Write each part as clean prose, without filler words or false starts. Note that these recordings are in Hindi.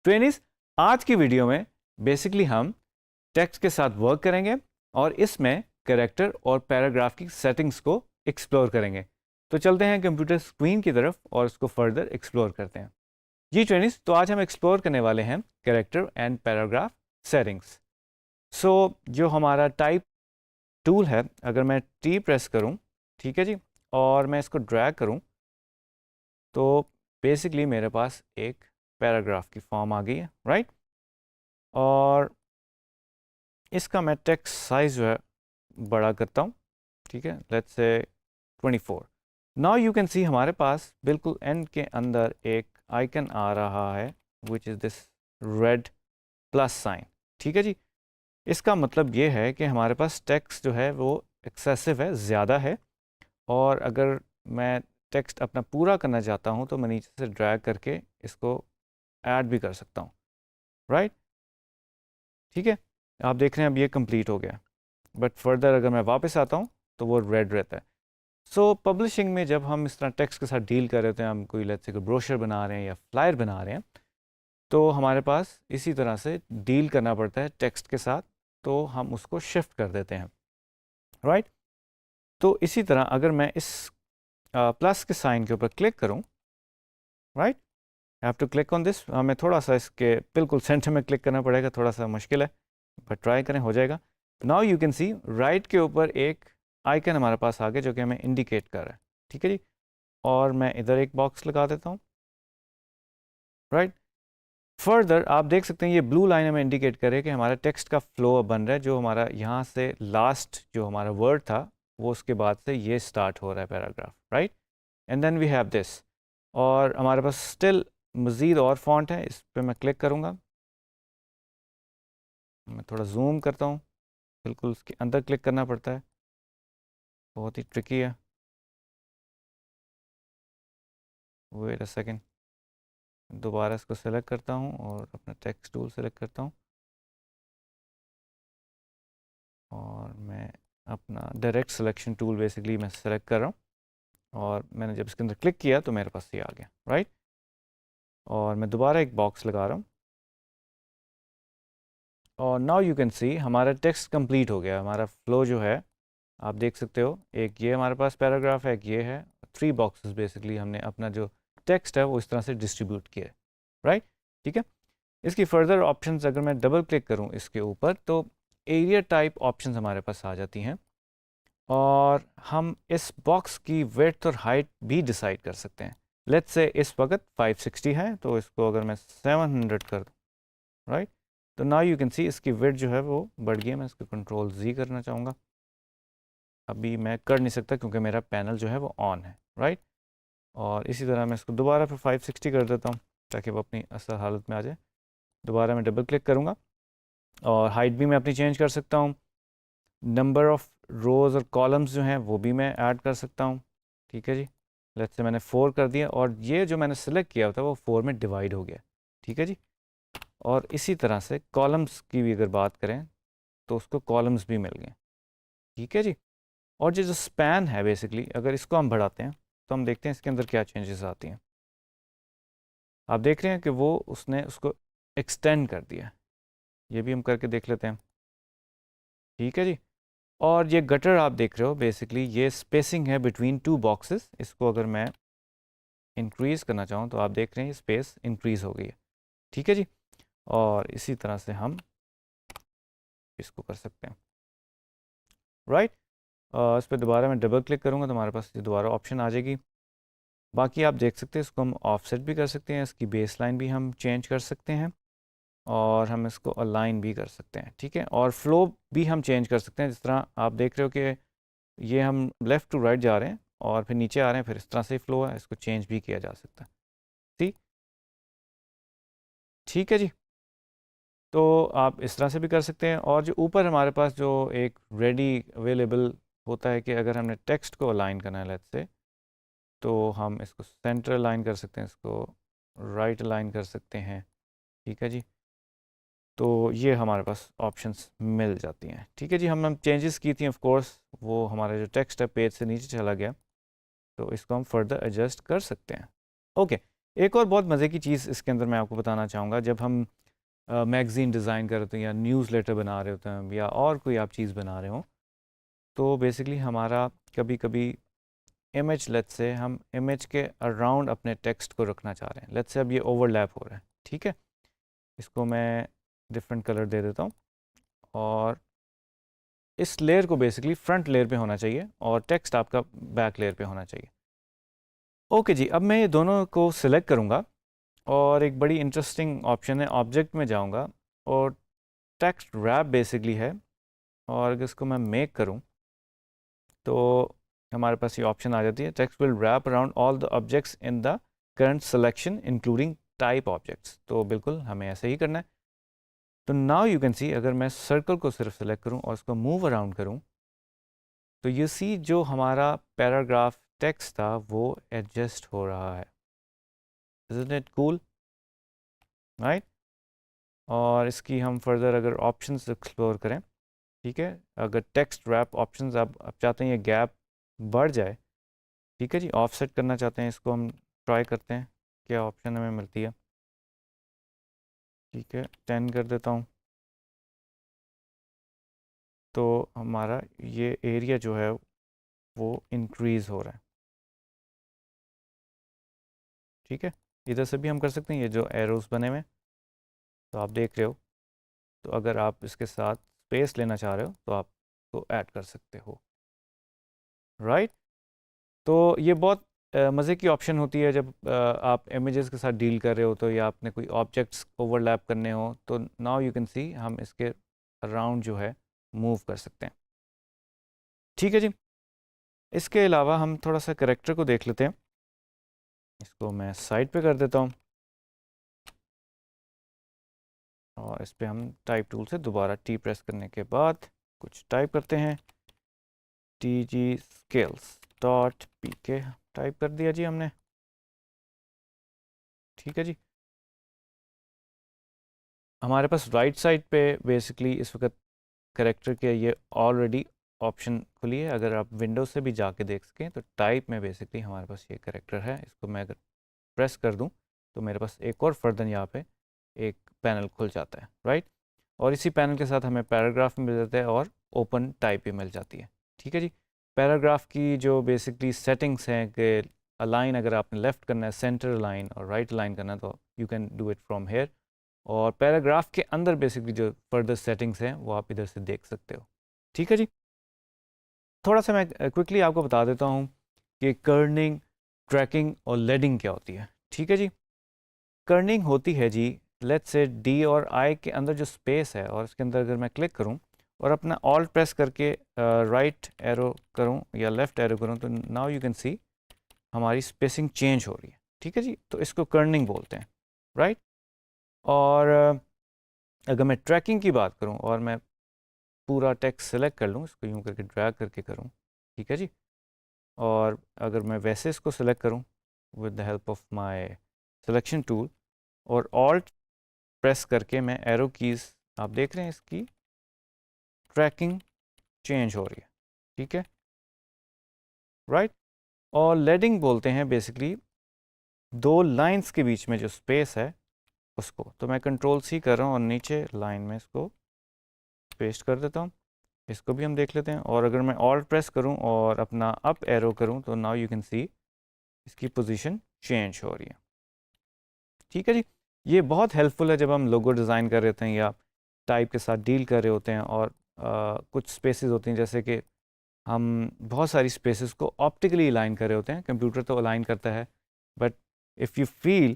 ट्रेनिस, आज की वीडियो में बेसिकली हम टेक्स्ट के साथ वर्क करेंगे और इसमें कैरेक्टर और पैराग्राफ की सेटिंग्स को एक्सप्लोर करेंगे। तो चलते हैं कंप्यूटर स्क्रीन की तरफ और इसको फर्दर एक्सप्लोर करते हैं। जी ट्रेनिस, तो आज हम एक्सप्लोर करने वाले हैं कैरेक्टर एंड पैराग्राफ सेटिंग्स। सो जो हमारा टाइप टूल है, अगर मैं टी प्रेस करूं, ठीक है जी, और मैं इसको ड्रैग करूं, तो बेसिकली मेरे पास एक पैराग्राफ की फॉर्म आ गई है, राइट। और इसका मैं टेक्स्ट साइज जो है बड़ा करता हूँ, ठीक है, let's say 24। Now you can see हमारे पास बिल्कुल एंड के अंदर एक आइकन आ रहा है which is this red plus sign, ठीक है जी। इसका मतलब ये है कि हमारे पास टेक्स्ट जो है वो एक्सेसिव है, ज़्यादा है, और अगर मैं टेक्स्ट अपना पूरा करना चाहता हूँ तो मैं नीचे से ड्रैग करके इसको ऐड भी कर सकता हूँ, राइट, ठीक है। आप देख रहे हैं अब ये कंप्लीट हो गया, बट फर्दर अगर मैं वापस आता हूँ तो वो रेड रहता है। सो पब्लिशिंग में जब हम इस तरह टेक्स्ट के साथ डील कर रहे होते हैं, हम कोई लेट्स से कोई ब्रोशर बना रहे हैं या फ्लायर बना रहे हैं, तो हमारे पास इसी तरह से डील करना पड़ता है टेक्स्ट के साथ, तो हम उसको शिफ्ट कर देते हैं, राइट। तो इसी तरह अगर मैं इस प्लस के साइन के ऊपर क्लिक करूं, right, I have to click on this, हमें थोड़ा सा इसके बिल्कुल सेंटर में क्लिक करना पड़ेगा, थोड़ा सा मुश्किल है, बट ट्राई करें, हो जाएगा। Now you can see right के ऊपर एक आइकन हमारे पास आ गया जो कि हमें इंडिकेट कर रहा है, ठीक है जी। और मैं इधर एक बॉक्स लगा देता हूँ, राइट। फर्दर आप देख सकते हैं ये ब्लू लाइन हमें इंडिकेट करे कि हमारा टेक्स्ट का फ्लो बन रहा है, जो हमारा यहाँ से लास्ट जो हमारा वर्ड था वो उसके बाद से ये स्टार्ट हो रहा है paragraph, right. And then we have this, और हमारे पास स्टिल मज़ीद और फॉन्ट है, इस पर मैं क्लिक करूँगा, मैं थोड़ा जूम करता हूँ, बिल्कुल उसके अंदर क्लिक करना पड़ता है, बहुत ही ट्रिकी है। वेट अ सेकेंड, दोबारा इसको सेलेक्ट करता हूँ और अपना टेक्स्ट टूल सेलेक्ट करता हूँ, और मैं अपना डायरेक्ट सिलेक्शन टूल बेसिकली मैं सेलेक्ट कर रहा हूँ, और मैंने जब इसके अंदर क्लिक किया तो मेरे पास ये आ गया, राइट। और मैं दोबारा एक बॉक्स लगा रहा हूँ, और नाउ यू कैन सी हमारा टेक्स्ट कंप्लीट हो गया, हमारा फ्लो जो है आप देख सकते हो, एक ये हमारे पास पैराग्राफ है, एक ये है, 3 बॉक्सेस बेसिकली हमने अपना जो टेक्स्ट है वो इस तरह से डिस्ट्रीब्यूट किया है, राइट, ठीक है। इसकी फर्दर ऑप्शंस अगर मैं डबल क्लिक करूं इसके ऊपर, तो एरिया टाइप ऑप्शंस हमारे पास आ जाती हैं, और हम इस बॉक्स की विड्थ और हाइट भी डिसाइड कर सकते हैं। लेट्स से इस वक्त 560 है, तो इसको अगर मैं 700 कर दूँ, राइट, तो नाउ यू कैन सी इसकी विड्थ जो है वो बढ़ गई है। मैं इसको कंट्रोल Z करना चाहूँगा, अभी मैं कर नहीं सकता क्योंकि मेरा पैनल जो है वो ऑन है, राइट। और इसी तरह मैं इसको दोबारा फिर 560 कर देता हूँ ताकि वो अपनी असल हालत में आ जाए। दोबारा मैं डबल क्लिक करूँगा, और हाइट भी मैं अपनी चेंज कर सकता हूँ, नंबर ऑफ़ रोज़ और कॉलम्स जो हैं वो भी मैं ऐड कर सकता हूँ, ठीक है जी। लेट्स से मैंने 4 कर दिया, और ये जो मैंने सेलेक्ट किया था वो 4 में डिवाइड हो गया, ठीक है जी। और इसी तरह से कॉलम्स की भी अगर बात करें तो उसको कॉलम्स भी मिल गए, ठीक है जी। और ये जो स्पैन है बेसिकली अगर इसको हम बढ़ाते हैं तो हम देखते हैं इसके अंदर क्या चेंजेस आती हैं। आप देख रहे हैं कि वो उसने उसको एक्सटेंड कर दिया, ये भी हम करके देख लेते हैं, ठीक है जी। और ये गटर आप देख रहे हो बेसिकली ये स्पेसिंग है बिटवीन 2 बॉक्सेस, इसको अगर मैं इंक्रीज़ करना चाहूँ तो आप देख रहे हैं स्पेस इंक्रीज़ हो गई है, ठीक है जी। और इसी तरह से हम इसको कर सकते हैं, राइट। इस पर दोबारा मैं डबल क्लिक करूँगा तो हमारे पास ये दोबारा ऑप्शन आ जाएगी। बाकी आप देख सकते हैं इसको हम ऑफसेट भी कर सकते हैं, इसकी बेस लाइन भी हम चेंज कर सकते हैं, और हम इसको अलाइन भी कर सकते हैं, ठीक है। और फ्लो भी हम चेंज कर सकते हैं, जिस तरह आप देख रहे हो कि ये हम लेफ़्ट टू राइट जा रहे हैं और फिर नीचे आ रहे हैं, फिर इस तरह से फ्लो है, इसको चेंज भी किया जा सकता है, ठीक है जी। तो आप इस तरह से भी कर सकते हैं। और जो ऊपर हमारे पास जो एक रेडी अवेलेबल होता है कि अगर हमने टेक्स्ट को अलाइन करना है लेट्स से, तो हम इसको सेंटर अलाइन कर सकते हैं, इसको राइट अलाइन कर सकते हैं, ठीक है जी। तो ये हमारे पास ऑप्शंस मिल जाती हैं, ठीक है जी। हम चेंजेस की थी ऑफ कोर्स, वो हमारा जो टेक्स्ट है पेज से नीचे चला गया, तो इसको हम फर्दर एडजस्ट कर सकते हैं, ओके। एक और बहुत मज़े की चीज़ इसके अंदर मैं आपको बताना चाहूँगा, जब हम मैगज़ीन डिज़ाइन कर रहे हैं या न्यूज़लेटर बना रहे होते हैं या और कोई आप चीज़ बना रहे हो, तो बेसिकली हमारा कभी कभी इमेज, लेट्स से हम इमेज के अराउंड अपने टेक्स्ट को रखना चाह रहे हैं, लेट्स से अब ये ओवरलैप हो रहा है, ठीक है, इसको मैं डिफरेंट कलर दे देता हूँ और इस लेयर को बेसिकली फ्रंट लेयर पे होना चाहिए और टेक्स्ट आपका बैक लेयर पे होना चाहिए। ओके जी, अब मैं ये दोनों को सिलेक्ट करूँगा और एक बड़ी इंटरेस्टिंग ऑप्शन है, ऑब्जेक्ट में जाऊँगा और टेक्स्ट रैप बेसिकली है, और अगर इसको मैं मेक करूँ तो हमारे पास ये ऑप्शन आ जाती है, text will wrap around all the objects in the current selection including type objects. तो बिल्कुल हमें ऐसे ही करना है। तो नाउ यू कैन सी, अगर मैं सर्कल को सिर्फ सेलेक्ट करूं और उसको मूव अराउंड करूं, तो यू सी जो हमारा पैराग्राफ टेक्स्ट था वो एडजस्ट हो रहा है। Isn't it cool, right? और इसकी हम फर्दर अगर ऑप्शंस एक्सप्लोर करें, ठीक है, अगर टेक्स्ट रैप ऑप्शंस आप चाहते हैं ये गैप बढ़ जाए, ठीक है जी, ऑफसेट करना चाहते हैं इसको, हम ट्राई करते हैं क्या ऑप्शन हमें मिलती है। ठीक है, 10 कर देता हूँ, तो हमारा ये एरिया जो है वो इंक्रीज़ हो रहा है। ठीक है, इधर से भी हम कर सकते हैं, ये जो एरोस बने हुए तो आप देख रहे हो, तो अगर आप इसके साथ स्पेस लेना चाह रहे हो तो आप तो ऐड कर सकते हो, राइट? तो ये बहुत मज़े की ऑप्शन होती है जब आप इमेजेस के साथ डील कर रहे हो, तो या आपने कोई ऑब्जेक्ट्स ओवरलैप करने हो, तो नाउ यू कैन सी हम इसके अराउंड जो है मूव कर सकते हैं। ठीक है जी, इसके अलावा हम थोड़ा सा करेक्टर को देख लेते हैं। इसको मैं साइड पे कर देता हूँ और इस पर हम टाइप टूल से दोबारा टी प्रेस करने के बाद कुछ टाइप करते हैं, T G scales dot P के टाइप कर दिया जी हमने। ठीक है जी, हमारे पास राइट साइड पे बेसिकली इस वक्त करेक्टर के ये ऑलरेडी ऑप्शन खुली है। अगर आप विंडोज से भी जाके देख सकें तो टाइप में बेसिकली हमारे पास ये करेक्टर है। इसको मैं अगर प्रेस कर दूं तो मेरे पास एक और फर्दर यहाँ पे एक पैनल खुल जाता है, राइट? और इसी पैनल के साथ हमें पैराग्राफ मिल जाता है और ओपन टाइप भी मिल जाती है। ठीक है जी, पैराग्राफ की जो बेसिकली सेटिंग्स हैं कि अलाइन अगर आपने लेफ़्ट करना है, सेंटर अलाइन और राइट अलाइन करना है, तो you can do it from here. और पैराग्राफ के अंदर बेसिकली जो फर्दर सेटिंग्स हैं वो आप इधर से देख सकते हो। ठीक है जी, थोड़ा सा मैं क्विकली आपको बता देता हूँ कि कर्निंग, ट्रैकिंग और लेडिंग क्या होती है। ठीक है जी, कर्निंग होती है जी, लेट्स से डी और आई के अंदर जो स्पेस है और इसके अंदर अगर मैं क्लिक करूँ और अपना ऑल्ट प्रेस करके राइट एरो करूँ या लेफ़्ट एरो करूँ, तो नाउ यू कैन सी हमारी स्पेसिंग चेंज हो रही है। ठीक है जी, तो इसको कर्निंग बोलते हैं, राइट? और अगर मैं ट्रैकिंग की बात करूं और मैं पूरा टेक्स्ट सेलेक्ट कर लूं, इसको यूं करके ड्रैग करके करूं, ठीक है जी, और अगर मैं वैसे इसको सेलेक्ट करूं with the help of my selection tool और ऑल्ट प्रेस करके मैं एरो कीज़, आप देख रहे हैं इसकी ट्रैकिंग चेंज हो रही है। ठीक है, राइट? और लेडिंग बोलते हैं बेसिकली दो लाइंस के बीच में जो स्पेस है उसको। तो मैं कंट्रोल सी कर रहा हूँ और नीचे लाइन में इसको पेस्ट कर देता हूँ। इसको भी हम देख लेते हैं, और अगर मैं ऑल्ट प्रेस करूं और अपना अप एरो करूं तो नाउ यू कैन सी इसकी पोजीशन चेंज हो रही है। ठीक है जी, ये बहुत हेल्पफुल है जब हम लोगो डिज़ाइन कर रहे होते हैं या टाइप के साथ डील कर रहे होते हैं और कुछ स्पेसेस होती हैं, जैसे कि हम बहुत सारी स्पेसेस को ऑप्टिकली अलाइन कर रहे होते हैं। कंप्यूटर तो अलाइन करता है, बट इफ़ यू फील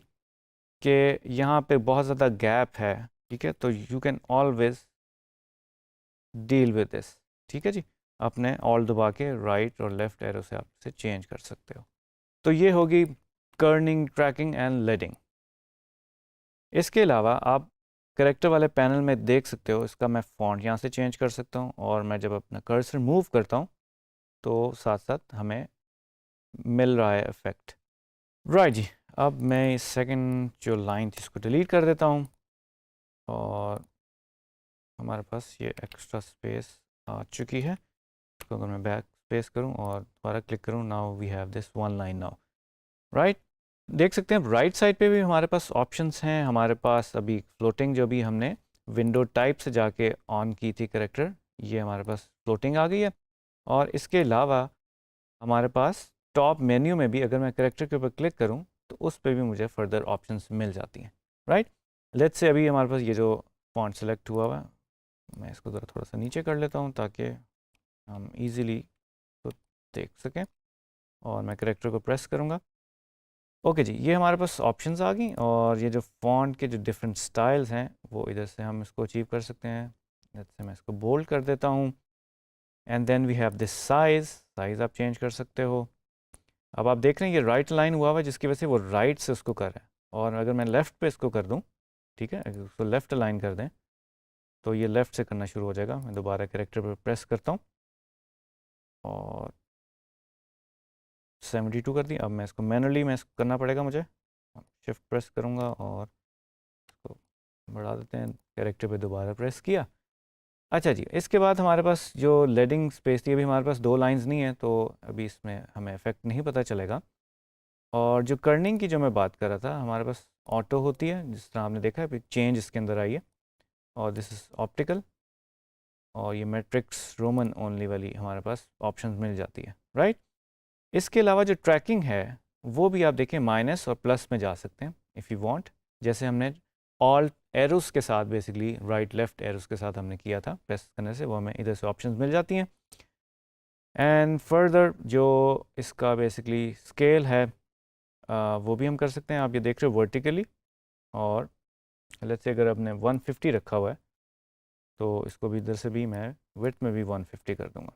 कि यहाँ पे बहुत ज़्यादा गैप है, ठीक है, तो you can always deal with this. ठीक है जी, अपने ऑल दबा के राइट और लेफ्ट एरो से आप इसे चेंज कर सकते हो। तो ये होगी कर्निंग, ट्रैकिंग एंड लेडिंग। इसके अलावा आप करेक्टर वाले पैनल में देख सकते हो, इसका मैं फ़ॉन्ट यहाँ से चेंज कर सकता हूँ, और मैं जब अपना कर्सर मूव करता हूँ तो साथ साथ हमें मिल रहा है इफेक्ट, राइट जी। अब मैं इस सेकंड जो लाइन थी इसको डिलीट कर देता हूँ और हमारे पास ये एक्स्ट्रा स्पेस आ चुकी है। तो अगर मैं बैक स्पेस करूं और दोबारा क्लिक करूं, now we have this one line now, right? देख सकते हैं राइट साइड पे भी हमारे पास ऑप्शंस हैं। हमारे पास अभी फ्लोटिंग जो भी हमने विंडो टाइप से जाके ऑन की थी कैरेक्टर, ये हमारे पास फ्लोटिंग आ गई है। और इसके अलावा हमारे पास टॉप मेन्यू में भी अगर मैं कैरेक्टर के ऊपर क्लिक करूं तो उस पर भी मुझे फर्दर ऑप्शंस मिल जाती हैं, राइट। लेट्स से अभी हमारे पास ये जो फॉन्ट सेलेक्ट हुआ हुआ है, मैं इसको ज़रा थोड़ा सा नीचे कर लेता हूं ताकि हम इजीली तो देख सकें। और मैं कैरेक्टर को प्रेस करूंगा। ओके जी, ये हमारे पास ऑप्शंस आ गई और ये जो फॉन्ट के जो डिफरेंट स्टाइल्स हैं वो इधर से हम इसको अचीव कर सकते हैं। जैसे मैं इसको बोल्ड कर देता हूँ and then we have this size आप चेंज कर सकते हो। अब आप देख रहे हैं ये राइट लाइन हुआ हुआ है जिसकी वजह से वो राइट से उसको कर रहा है। और अगर मैं लेफ़्ट पे इसको कर दूँ, ठीक है, अगर उसको लेफ़्ट अलाइन कर दें तो ये लेफ़्ट से करना शुरू हो जाएगा। मैं दोबारा कैरेक्टर पर प्रेस करता हूँ और 72 कर दी। अब मैं इसको मैनुअली मैं इसको करना पड़ेगा मुझे। शिफ्ट प्रेस करूँगा और इसको बढ़ा देते हैं। कैरेक्टर पे दोबारा प्रेस किया। अच्छा जी, इसके बाद हमारे पास जो लेडिंग स्पेस थी, अभी हमारे पास 2 लाइंस नहीं है तो अभी इसमें हमें इफेक्ट नहीं पता चलेगा। और जो कर्निंग की जो मैं बात कर रहा था, हमारे पास ऑटो होती है जिस तरह आपने देखा है, अभी चेंज इसके अंदर आई है। और दिस इज़ ऑप्टिकल और ये मैट्रिक्स रोमन ओनली वाली हमारे पास ऑप्शन मिल जाती है, राइट। इसके अलावा जो ट्रैकिंग है वो भी आप देखें माइनस और प्लस में जा सकते हैं इफ़ यू वांट। जैसे हमने ऑल एरोस के साथ बेसिकली राइट लेफ्ट एरोस के साथ हमने किया था, प्रेस करने से वो हमें इधर से ऑप्शंस मिल जाती हैं। एंड फर्दर जो इसका बेसिकली स्केल है वो भी हम कर सकते हैं। आप ये देख रहे हो वर्टिकली, और लेट्स से अगर आपने 150 रखा हुआ है तो इसको भी इधर से भी मैं विड्थ में भी 150 कर दूंगा,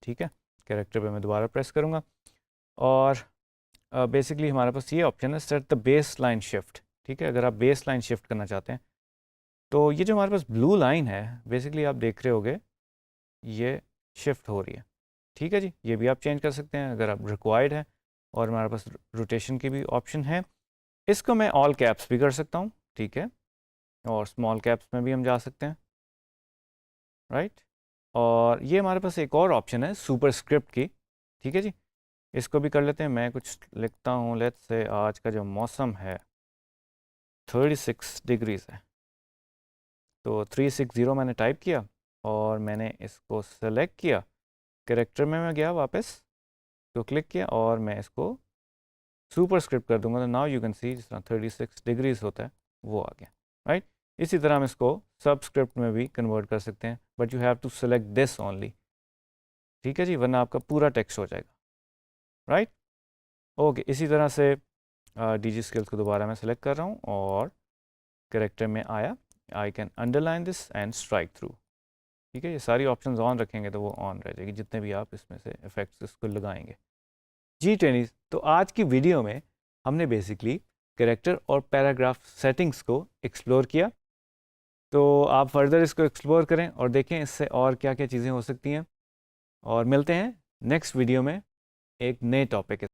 ठीक है। कैरेक्टर पे मैं दोबारा प्रेस करूँगा और बेसिकली हमारे पास ये ऑप्शन है set the base line shift, ठीक है। अगर आप बेस लाइन शिफ्ट करना चाहते हैं तो ये जो हमारे पास ब्लू लाइन है बेसिकली आप देख रहे होगे ये शिफ्ट हो रही है, ठीक है जी। ये भी आप चेंज कर सकते हैं अगर आप रिक्वायर्ड है। और हमारे पास रोटेशन की भी ऑप्शन है। इसको मैं ऑल कैप्स भी कर सकता हूँ, ठीक है, और स्मॉल कैप्स में भी हम जा सकते हैं, राइट। और ये हमारे पास एक और ऑप्शन है सुपर स्क्रिप्ट की, ठीक है जी। इसको भी कर लेते हैं। मैं कुछ लिखता हूँ, लेट्स से आज का जो मौसम है 36 डिग्रीज है, तो 360 मैंने टाइप किया और मैंने इसको सेलेक्ट किया। कैरेक्टर में मैं गया वापस तो क्लिक किया और मैं इसको सुपर स्क्रिप्ट कर दूंगा। तो नाउ यू कैन सी जिस तरह 36 डिग्रीज होता है वो आ गया, राइट। इसी तरह हम इसको सब स्क्रिप्ट में भी कन्वर्ट कर सकते हैं, but you have to select this only, ठीक है जी, वरना आपका पूरा टेक्स्ट हो जाएगा, राइट। ओके, इसी तरह से डीजी स्किल्स को दोबारा मैं सेलेक्ट कर रहा हूँ और कैरेक्टर में आया। I can underline this and strike through, ठीक है। ये सारी ऑप्शंस ऑन रखेंगे तो वो ऑन रह जाएगी जितने भी आप इसमें से इफेक्ट्स इसको लगाएंगे। जी ट्रेनिज, तो आज की वीडियो में हमने बेसिकली कैरेक्टर और पैराग्राफ सेटिंग्स को एक्सप्लोर किया। तो आप फर्दर इसको एक्सप्लोर करें और देखें इससे और क्या क्या चीज़ें हो सकती हैं। और मिलते हैं नेक्स्ट वीडियो में एक नए टॉपिक के